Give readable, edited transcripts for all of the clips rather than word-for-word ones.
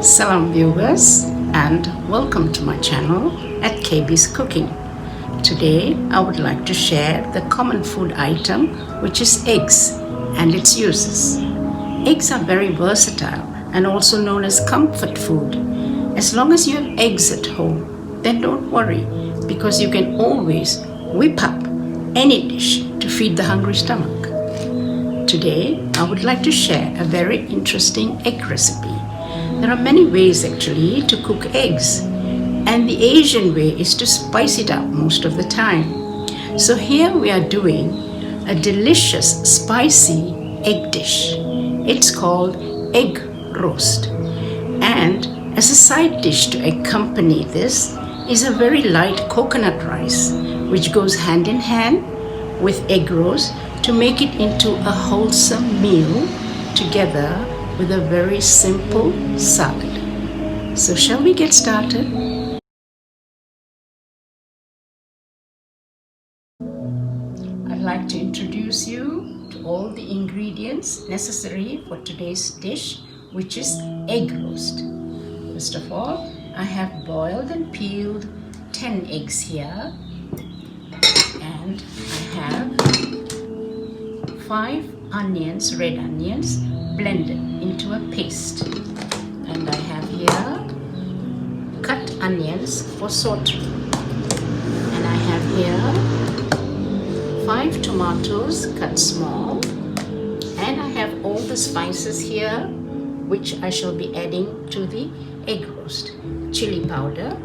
Salam viewers and welcome to my channel at KB's Cooking. Today I would like to share the common food item which is eggs and its uses. Eggs are very versatile and also known as comfort food. As long as you have eggs at home, then don't worry because you can always whip up any dish to feed the hungry stomach. Today I would like to share a very interesting egg recipe. There are many ways actually to cook eggs, and the Asian way is to spice it up most of the time. So here we are doing a delicious spicy egg dish. It's called egg roast, and as a side dish to accompany this is a very light coconut rice which goes hand in hand with egg roast to make it into a wholesome meal together with a very simple salad. So shall we get started? I'd like to introduce you to all the ingredients necessary for today's dish, which is egg roast. First of all, I have boiled and peeled 10 eggs here, and I have 5 onions, red onions, blended into a paste, and I have here cut onions for sauteing, and I have here 5 tomatoes cut small, and I have all the spices here which I shall be adding to the egg roast: chili powder,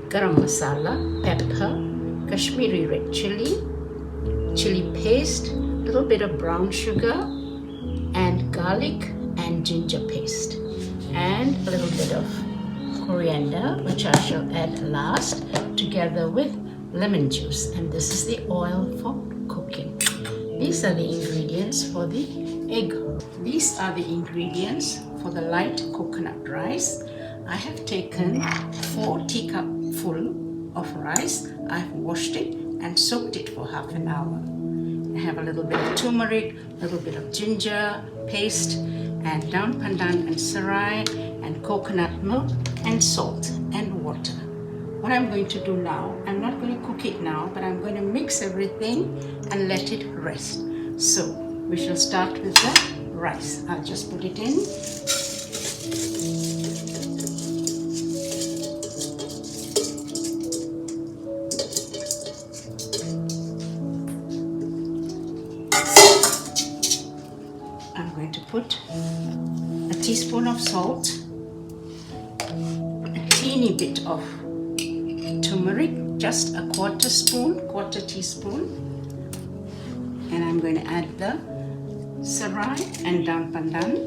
garam masala, pepper, Kashmiri red chili, chili paste, little bit of brown sugar, and garlic and ginger paste, and a little bit of coriander, which I shall add last, together with lemon juice. And this is the oil for cooking. These are the ingredients for the egg. These are the ingredients for the light coconut rice. I have taken 4 teacupful of rice. I have washed it and soaked it for half an hour. I have a little bit of turmeric, a little bit of ginger paste, and daun pandan and serai, and coconut milk and salt and water. What I'm going to do now, I'm not going to cook it now, but I'm going to mix everything and let it rest. So we shall start with the rice. I'll just put it in. I'm going to put a teaspoon of salt, a teeny bit of turmeric, just a quarter teaspoon, and I'm going to add the serai and daun pandan,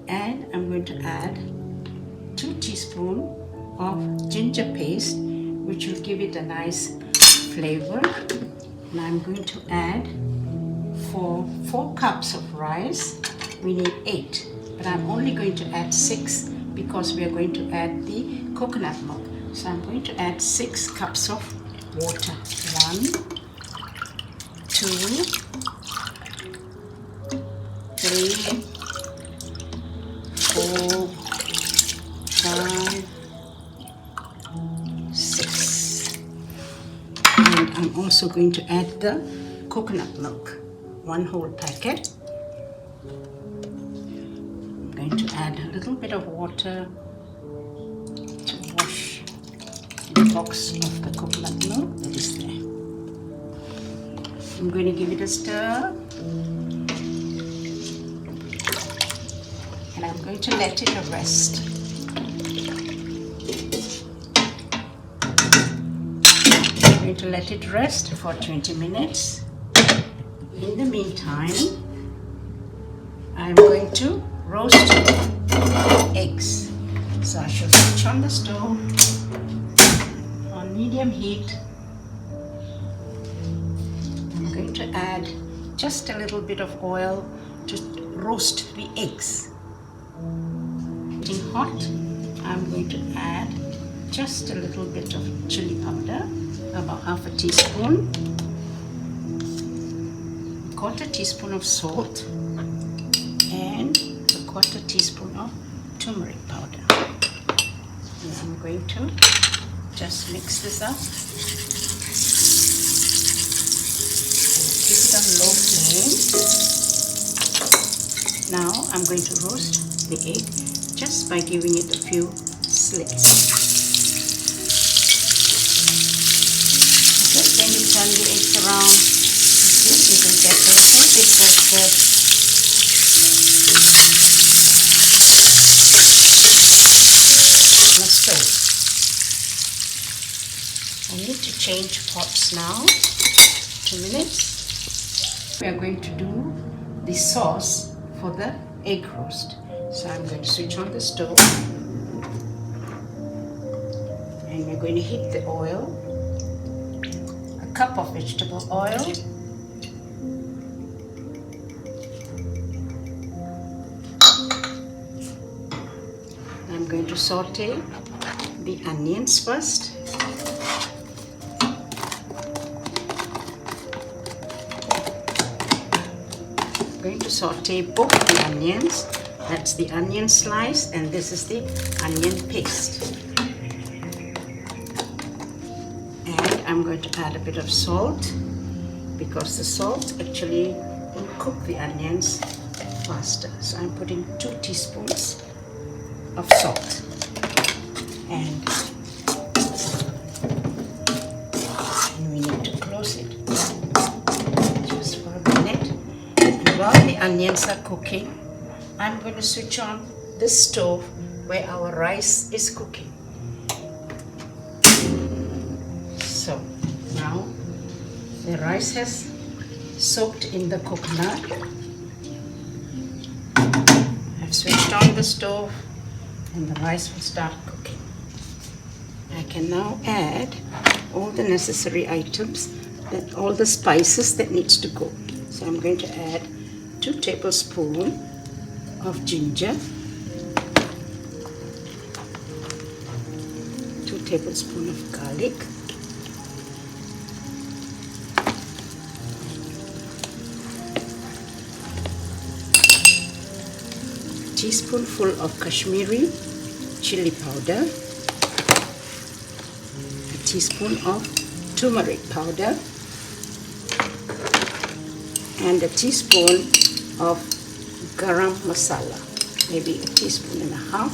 and I'm going to add 2 teaspoons of ginger paste, which will give it a nice flavor. And I'm going to add, for 4 cups of rice, we need 8, but I'm only going to add 6 because we are going to add the coconut milk. So I'm going to add 6 cups of water. 1, 2, 3, 4, 5, 6. And I'm also going to add the coconut milk, 1 whole packet. I'm going to add a little bit of water to wash the box of the coconut milk that is there. I'm going to give it a stir, and I'm going to let it rest. I'm going to let it rest for 20 minutes. In the meantime, I'm going to roast eggs. So I shall switch on the stove on medium heat. I'm going to add just a little bit of oil to roast the eggs. Getting hot, I'm going to add just a little bit of chili powder, about half a teaspoon, quarter teaspoon of salt, and a quarter teaspoon of turmeric powder. And I'm going to just mix this up. Keep it on low flame. Now I'm going to roast the egg just by giving it a few slits. Just when you turn the eggs around, it will get a little bit roasted. On the stove. I need to change pots now. 2 minutes. We are going to do the sauce for the egg roast. So I'm going to switch on the stove and we're going to heat the oil. A cup of vegetable oil. I'm going to saute the onions first. I'm going to saute both the onions. That's the onion slice and this is the onion paste. And I'm going to add a bit of salt because the salt actually will cook the onions faster. So I'm putting 2 teaspoons of salt. And we need to close it just for a minute. And while the onions are cooking, I'm going to switch on the stove where our rice is cooking. So now the rice has soaked in the coconut. I've switched on the stove and the rice will start cooking. I can now add all the necessary items, all the spices that needs to go. So I'm going to add 2 tablespoons of ginger, 2 tablespoons of garlic, a teaspoonful of Kashmiri chili powder, a teaspoon of turmeric powder, and a teaspoon of garam masala, maybe a teaspoon and a half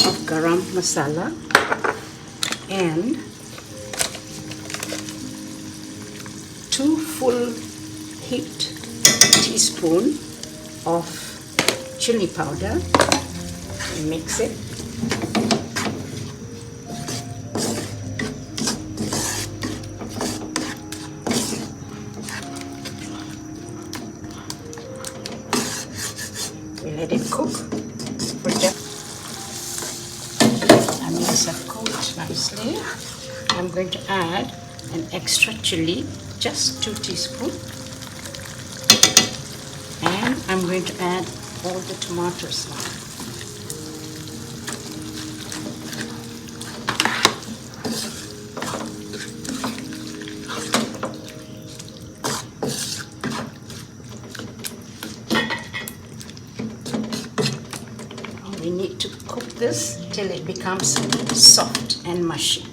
of garam masala, and 2 full heaped teaspoon of chili powder. And mix it. We let it cook for just. Onions have cooked nicely. I'm going to add an extra chili, just 2 teaspoons, and I'm going to add all the tomatoes now. We need to cook this till it becomes soft and mushy.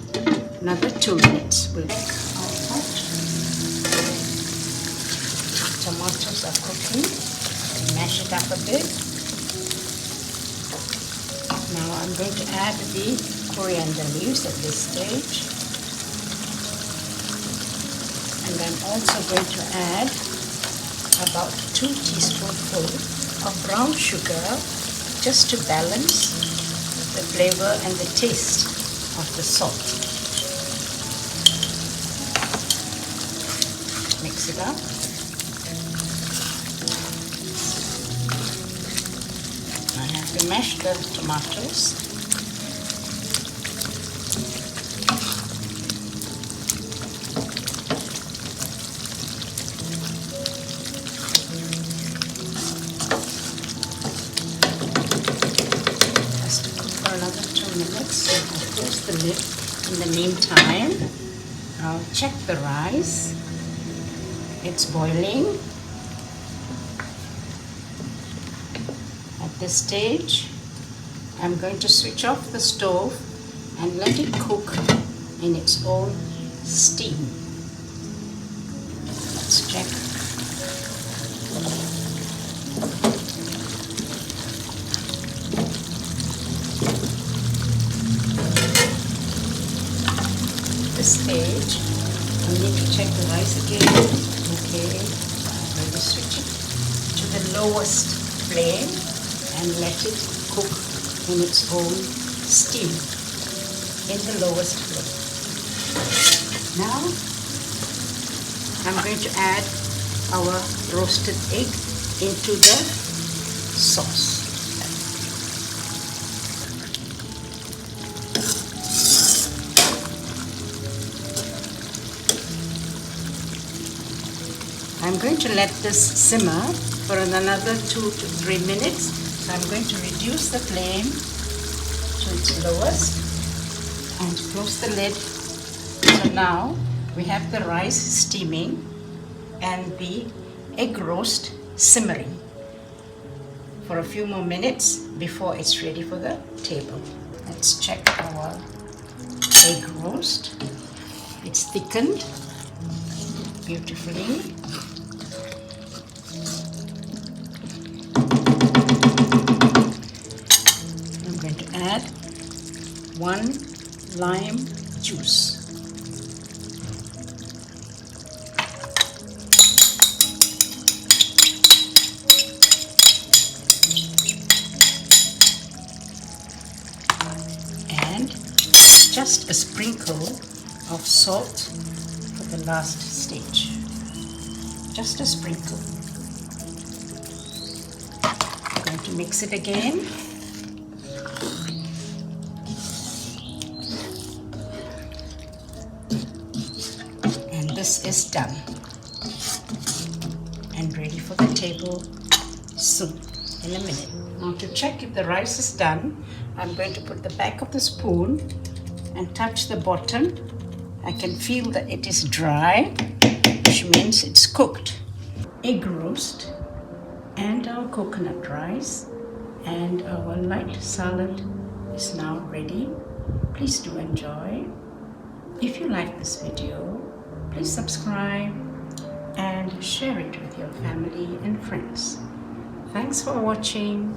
Another 2 minutes will be hot. Tomatoes are cooking. Mash it up a bit. Now I'm going to add the coriander leaves at this stage. And I'm also going to add about 2 teaspoonfuls of brown sugar, just to balance the flavor and the taste of the salt. Mix it up. I have to mash the tomatoes. Another 2 minutes, so I'll close the lid. In the meantime, I'll check the rice. It's boiling. At this stage, I'm going to switch off the stove and let it cook in its own steam. Let's check. This stage, I need to check the rice again. Okay, I'm going to switch it to the lowest flame and let it cook in its own steam in the lowest flame. Now I'm going to add our roasted egg into the sauce. I'm going to let this simmer for another 2 to 3 minutes. So I'm going to reduce the flame to its lowest and close the lid. So now we have the rice steaming and the egg roast simmering for a few more minutes before it's ready for the table. Let's check our egg roast. It's thickened beautifully. I'm going to add 1 lime juice. And just a sprinkle of salt for the last stage. Just a sprinkle. I'm going to mix it again. And this is done and ready for the table soon, in a minute. Now to check if the rice is done, I'm going to put the back of the spoon and touch the bottom. I can feel that it is dry, which means it's cooked. Egg roast and our coconut rice and our light salad is now ready. Please do enjoy. If you like this video, please subscribe and share it with your family and friends. Thanks for watching.